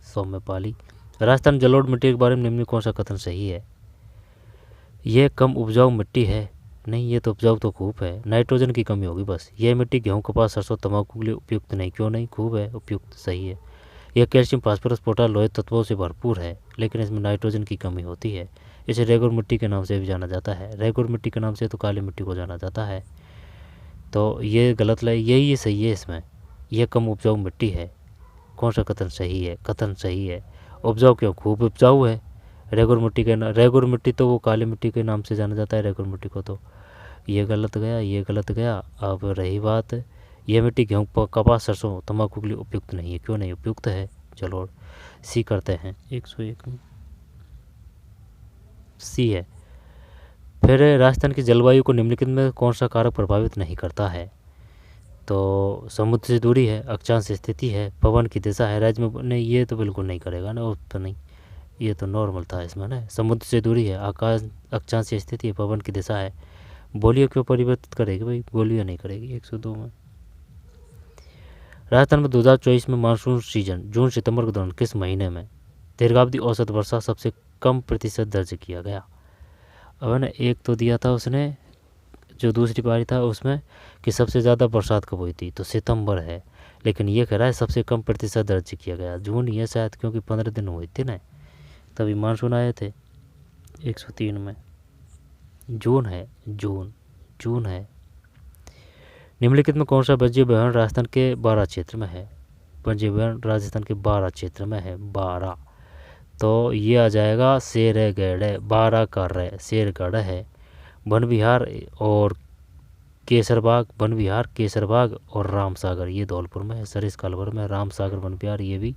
100 में पाली। राजस्थान जलोढ़ मिट्टी के बारे में निम्न कौन सा कथन सही है, यह कम उपजाऊ मिट्टी है, नहीं ये तो उपजाऊ तो खूब है, नाइट्रोजन की कमी होगी बस। यह मिट्टी गेहूं, कपास, सरसों, तंबाकू के लिए उपयुक्त नहीं, क्यों नहीं, खूब है, उपयुक्त, सही है। यह कैल्शियम, फास्फोरस, पोटाश, लोहे तत्वों से भरपूर है, लेकिन इसमें नाइट्रोजन की कमी होती है। इसे रेगुर मिट्टी के नाम से भी जाना जाता है। रेगुर मिट्टी के नाम से तो काली मिट्टी को जाना जाता है। तो ये गलत है, यही सही है इसमें, यह कम उपजाऊ मिट्टी है। कौन सा कथन सही है, कथन सही है। उपजाऊ क्यों, खूब उपजाऊ है। रेगुर मिट्टी के रेगुर मिट्टी तो वो काली मिट्टी के नाम से जाना जाता है रेगुर मिट्टी को, तो ये गलत गया। अब रही बात, यह मिट्टी गेहूँ, कपास, सरसों, तंबाकू के लिए उपयुक्त नहीं है, क्यों नहीं, उपयुक्त है। चलो सी करते हैं, 101 में सी है। फिर राजस्थान की जलवायु को निम्नलिखित में कौन सा कारक प्रभावित नहीं करता है, तो समुद्र से दूरी है, अक्षांश स्थिति है, पवन की दिशा है, राज्य में नहीं, ये तो बिल्कुल नहीं करेगा ना, उस पर नहीं, ये तो नॉर्मल था इसमें ना। समुद्र से दूरी है, आकाश अक्षांश स्थिति है, पवन की दिशा है, बोलियों क्यों परिवर्तित करेगी भाई, बोलियों नहीं करेगी। 102 में राजस्थान में 2024 में मानसून सीजन जून सितंबर के दौरान किस महीने में दीर्घावधि औसत वर्षा सबसे कम प्रतिशत दर्ज किया गया। अब है ना, एक तो दिया था उसने जो दूसरी पारी था उसमें कि सबसे ज़्यादा बरसात कब हुई थी, तो सितंबर है, लेकिन ये कह रहा है सबसे कम प्रतिशत दर्ज किया गया जून ही है शायद, क्योंकि 15 दिन हुए थे ना तभी मानसून आए थे। 103 में जून है, जून है। निम्नलिखित में कौन सा वन्य विवरण राजस्थान के 12 क्षेत्र में है, वन्य विवरण राजस्थान के 12 क्षेत्र में है, 12, तो ये आ जाएगा शेरगढ़, 12 का रे शेरगढ़ है। वन विहार और केसरबाग, वन विहार केसरबाग और रामसागर ये धौलपुर में है, सरिस कालवर में, रामसागर वन विहार ये भी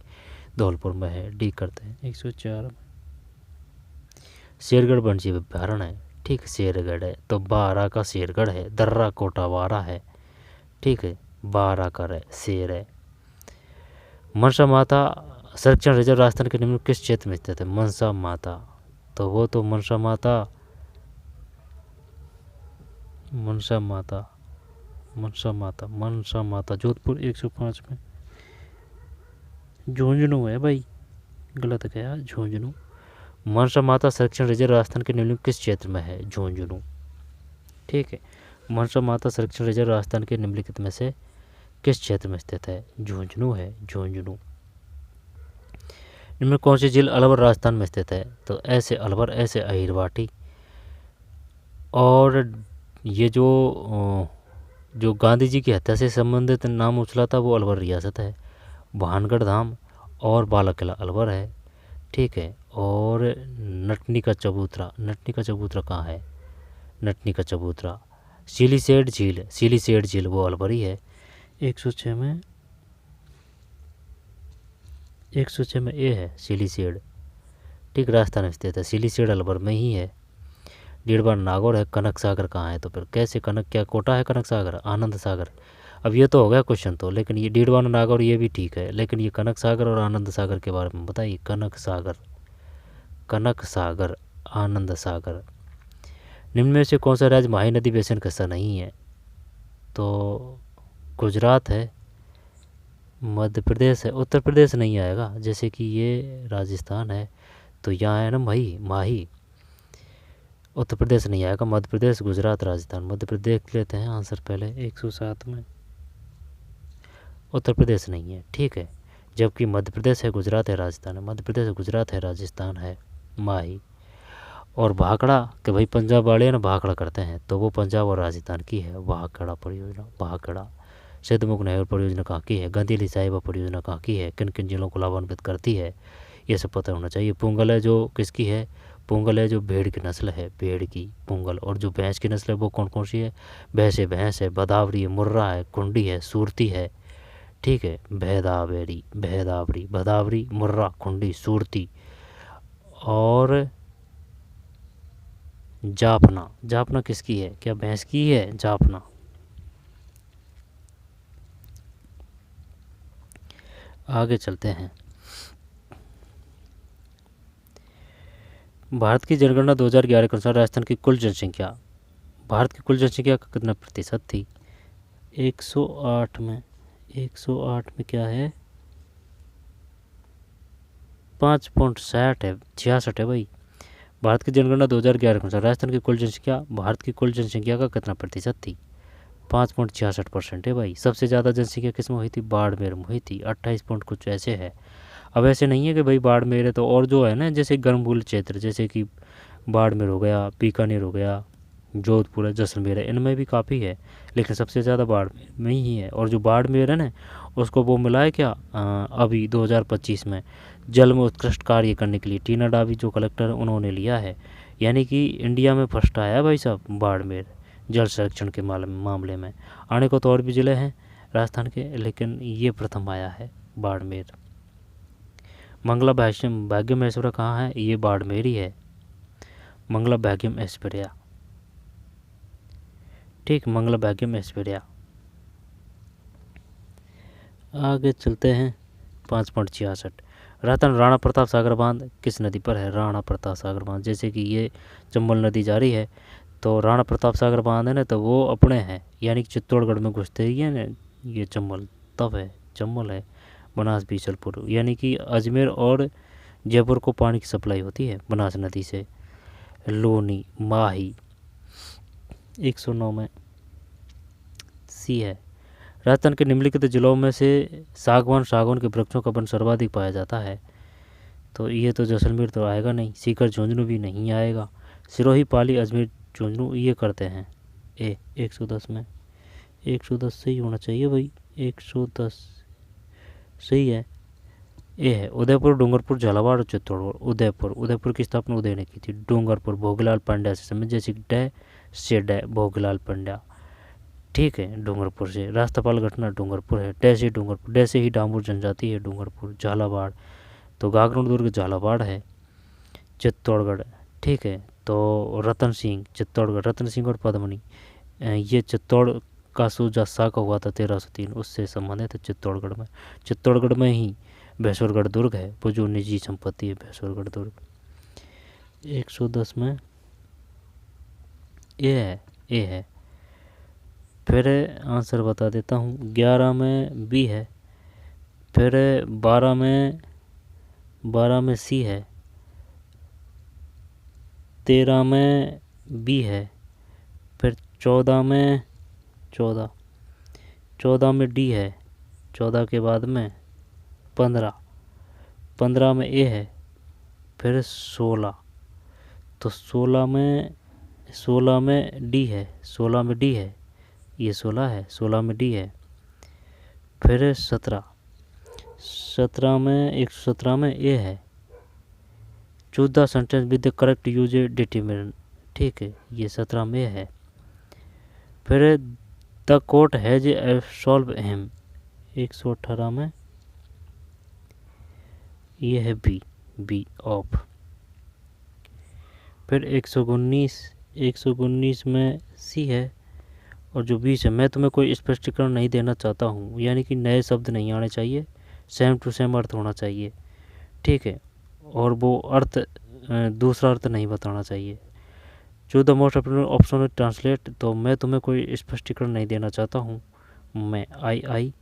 धौलपुर में है। डी करते हैं। 104 में शेरगढ़ वन्य अभ्यारण्य है, ठीक, शेरगढ़ है, तो 12 का शेरगढ़ है, दर्रा कोटा 12 है, ठीक है, 12 का है शेर है। मनसा माता संरक्षण रिजर्व राजस्थान के निम्न किस क्षेत्र में स्थित है, मनसा माता, तो वो तो मनसा माता जोधपुर। 105 में झुंझुनू है भाई, गलत गया, झुंझुनू। मनसा माता संरक्षण रिजर्व राजस्थान के निम्नलिखित किस क्षेत्र में है, झुंझुनू, ठीक है। मनसा माता संरक्षण रिजर्व राजस्थान के निम्नलिखित में से किस क्षेत्र में स्थित है, झुंझुनू है, झुंझुनू। इनमें कौन सी झील अलवर राजस्थान में स्थित है, तो ऐसे अलवर, ऐसे अहिरवाटी, और ये जो गांधी जी की हत्या से संबंधित नाम उछला था वो अलवर रियासत है, भानगढ़ धाम और बाला किला अलवर है, ठीक है। और नटनी का चबूतरा कहाँ है, नटनी का चबूतरा सिलीसेड झील वो अलवर ही है। 106 में ए है सिलीसेड, ठीक, राजस्थान में स्थित है, सिलीसेड अलवर में ही है। डीडवार नागौर है, कनक सागर कहाँ है, तो फिर कैसे कनक, क्या कोटा है कनक सागर, आनंद सागर। अब ये तो हो गया क्वेश्चन तो, लेकिन ये डीडवार नागौर ये भी ठीक है, लेकिन ये कनक सागर और आनंद सागर के बारे में बताइए। कनक सागर आनंद सागर। निम्न में से कौन सा राज्य माही नदी बेसिन का हिस्सा नहीं है, तो गुजरात है, मध्य प्रदेश है, उत्तर प्रदेश नहीं आएगा, जैसे कि ये राजस्थान है, तो यहाँ है ना माही, उत्तर प्रदेश नहीं आएगा, मध्य प्रदेश, गुजरात, राजस्थान। मध्य प्रदेश देख लेते हैं आंसर पहले। 107 में उत्तर प्रदेश नहीं है, ठीक है, जबकि मध्य प्रदेश है, गुजरात है, राजस्थान है, मध्य प्रदेश, गुजरात है, राजस्थान है, माही। और भाखड़ा कि भाई पंजाब वाले ना भाखड़ा करते हैं, तो वो पंजाब और राजस्थान की है, भाखड़ा परियोजना, भाखड़ा। सिद्धमुख नहर परियोजना कहाँ की है, गंदीली साहिबा परियोजना कहाँ की है, किन किन जिलों को लाभान्वित करती है, ये सब पता होना चाहिए। पुंगल है जो किसकी है, पुंगल है जो भेड़ की नस्ल है, भेड़ की पुंगल। और जो भैंस की नस्ल है वो कौन कौन सी है, भैंस है, बदावरी है, मुर्रा है, कुंडी है, सूरती है, ठीक है, भैदावरी, बदावरी, मुर्रा, कुंडी, सूरती। और जापना किसकी है, क्या भैंस की है जापना। आगे चलते हैं। भारत की जनगणना 2011 के अनुसार राजस्थान की कुल जनसंख्या, भारत की कुल जनसंख्या का कितना प्रतिशत थी। 108 में क्या है, 5.60 है, 66 है भाई। भारत की जनगणना 2011 के अनुसार राजस्थान की कुल जनसंख्या भारत की कुल जनसंख्या का कितना प्रतिशत थी, 5.66% है भाई। सबसे ज़्यादा जनसंख्या किस में हुई थी, बाड़मेर में हुई थी, 28 पॉइंट कुछ ऐसे है। अब ऐसे नहीं है कि भाई बाड़मेर है तो, और जो है ना जैसे गर्मभूल क्षेत्र, जैसे कि बाड़मेर हो गया, बीकानेर हो गया, जोधपुर है, जैसलमेर है, इनमें भी काफ़ी है, लेकिन सबसे ज़्यादा बाड़मेर में ही है। और जो बाड़मेर है ना उसको वो मिला है क्या अभी 2025 में जल में उत्कृष्ट कार्य करने के लिए, टीना डावी जो कलेक्टर उन्होंने लिया है, यानी कि इंडिया में फर्स्ट आया है भाई साहब बाड़मेर जल संरक्षण के मामले में। आने को तो और भी ज़िले हैं राजस्थान के, लेकिन ये प्रथम आया है बाड़मेर। मंगला भाग्यम ऐश्वर्या कहाँ है, ये बाड़मेर ही है, मंगला भाग्यम ऐश्वर्या, ठीक, मंगला भाग्यम ऐश्वर्या। आगे चलते हैं 5.66। राजस्थान राणा प्रताप सागर बांध किस नदी पर है? राणा प्रताप सागर बांध। जैसे कि ये चंबल नदी जा रही है तो राणा प्रताप सागर बांध है ना, तो वो अपने हैं, यानी कि चित्तौड़गढ़ में घुसते ही है ना ये चंबल, तब है चंबल है। बनास बीसलपुर, यानी कि अजमेर और जयपुर को पानी की सप्लाई होती है बनास नदी से। लोनी माही 109 में सी है। राजस्थान के निम्नलिखित जिलों में से सागवान के वृक्षों का वन सर्वाधिक पाया जाता है। तो ये तो जैसलमेर तो आएगा नहीं, सीकर झुंझुनू भी नहीं आएगा। सिरोही पाली अजमेर झुंझुनू ये करते हैं। 110 में 110 सही होना चाहिए भाई, 110 सही है। ए है उदयपुर, डूंगरपुर, झालावाड़ और चित्तौड़गढ़। उदयपुर की स्थापना उदय ने की थी। डूंगरपुर भोगलाल पांड्या से समय, जैसे डे से डे भोगलाल पांड्या, ठीक है। डूंगरपुर से राष्ट्रपाल घटना डूंगरपुर है। डे से डूंगरपुर, डे से ही डामूर जनजाति है डूंगरपुर। झालावाड़ तो गागरण दुर्ग झालावाड़ है। चित्तौड़गढ़, ठीक है। तो रतन सिंह चित्तौड़गढ़, रतन सिंह और पद्मनी ये चित्तौड़ का सूजा साका हुआ था 1303, उससे संबंधित है चित्तौड़गढ़ में ही भैंसुरगढ़ दुर्ग है, वो जो निजी संपत्ति है भैंसुरगढ़ दुर्ग। 110 में ए है। फिर आंसर बता देता हूँ। 11 में बी है। फिर 12 में सी है। 13 में बी है। फिर 14 में डी है। 14 के बाद में 15 में ए है। फिर 16, तो 16 में डी है। 16 में डी है, ये 16 है, 16 में डी है। फिर 17 में 117 में ए है। 14 sentence with the correct use determinant, ठीक है, ये 17 में है। फिर the court has absolve him, 118 में ये है बी ऑफ। फिर 119 में सी है। और जो 20 है, मैं तुम्हें कोई स्पष्टीकरण नहीं देना चाहता हूँ, यानी कि नए शब्द नहीं आने चाहिए, सेम टू सेम अर्थ होना चाहिए, ठीक है। और वो अर्थ दूसरा अर्थ नहीं बताना चाहिए। जो द मोस्ट ऑप्शन ट्रांसलेट, तो मैं तुम्हें कोई स्पष्टीकरण नहीं देना चाहता हूँ। मैं आई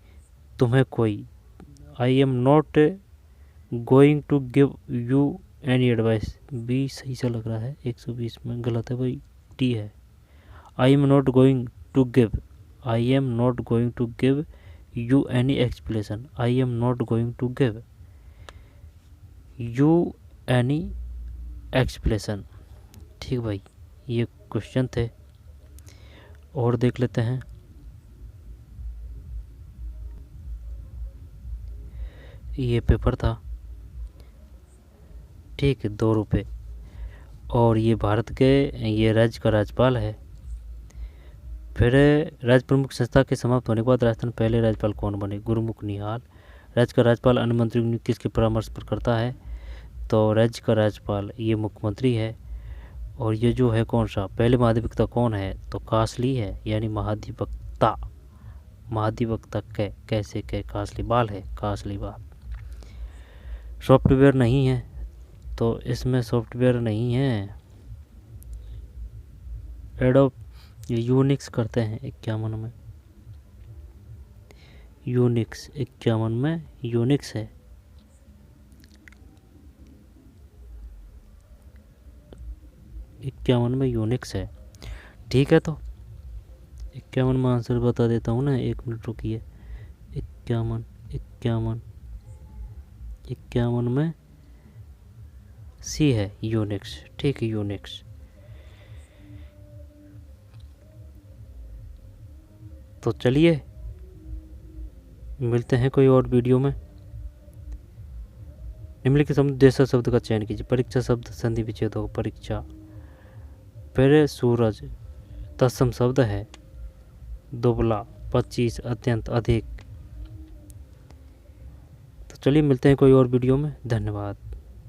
तुम्हें कोई, I am not going to give you any advice, B सही से लग रहा है। 120 में गलत है भाई, डी है। I am not going to give you any explanation, I am not going to give you any explanation, ठीक भाई। ये क्वेश्चन थे और देख लेते हैं। ये पेपर था, ठीक है, 2 रुपये। और ये भारत के ये राज्य का राज्यपाल है। फिर राज्य प्रमुख संस्था के समाप्त होने के बाद राजस्थान पहले राज्यपाल कौन बने? गुरुमुख निहाल। राज्य का राज्यपाल अन्य मंत्री किसके परामर्श पर करता है? तो राज्य का राज्यपाल ये मुख्यमंत्री है। और ये जो है कौन सा पहले महाधिवक्ता कौन है? तो कासली है, यानी महाधिवक्ता कैसे कासली बाल है, कासली बाल। सॉफ्टवेयर नहीं है, तो इसमें सॉफ्टवेयर नहीं है। एडोब यूनिक्स करते हैं 51 में, यूनिक्स 51 में यूनिक्स है। यूनिक्स है, ठीक है। तो 51 में आंसर बता देता हूँ ना, 1 मिनट रुकिए। 51 में सी है, यूनिक्स, ठीक है, यूनिक्स। तो चलिए मिलते हैं कोई और वीडियो में। निम्नलिखित देशज शब्द का चयन कीजिए। परीक्षा शब्द संधि विच्छेद हो, परीक्षा। फिर सूरज तत्सम शब्द है। दुबला, 25, अत्यंत, अधिक। तो चलिए मिलते हैं कोई और वीडियो में। धन्यवाद।